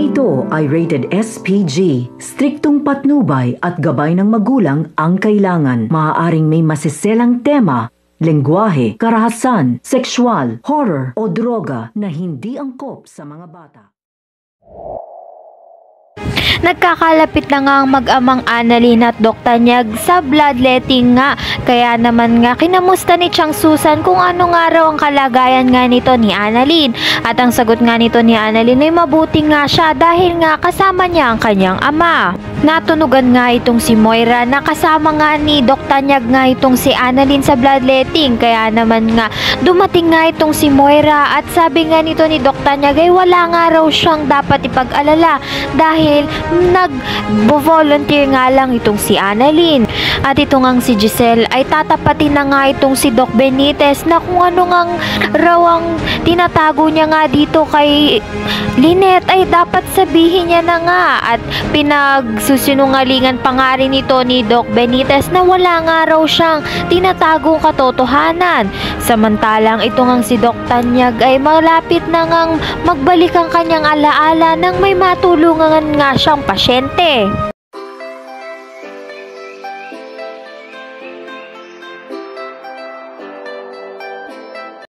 ito ay rated SPG. Striktong patnubay at gabay ng magulang ang kailangan. Maaaring may masiselang tema, lengguwahe, karahasan, sexual, horror o droga na hindi angkop sa mga bata. Nagkakalapit na nga ang mag-amang Annalyn at Doc Tanyag sa bloodletting nga. Kaya naman nga kinamusta ni Chang Susan kung ano nga raw ang kalagayan nga nito ni Annalyn. At ang sagot nga nito ni Annalyn ay mabuti nga siya dahil nga kasama niya ang kanyang ama. Natunugan nga itong si Moira na kasama nga ni Doc Tanyag nga itong si Annalyn sa bloodletting. Kaya naman nga dumating nga itong si Moira at sabi nga nito ni Doc Tanyag ay wala nga raw siyang dapat ipag-alala dahil nag-volunteer nga lang itong si Annalyn. At ito ngang si Giselle ay tatapatin na nga itong si Doc Benitez na kung ano ngang raw ang tinatago niya nga dito kay Lynette ay dapat sabihin niya na nga. At pinagsusinungalingan pa nga rin ito ni Doc Benitez na wala nga raw siyang tinatagong katotohanan. Samantalang ito ngang si Doc Tanyag ay malapit na ngang magbalik ang kanyang alaala nang may matulungan nga siyang pasyente.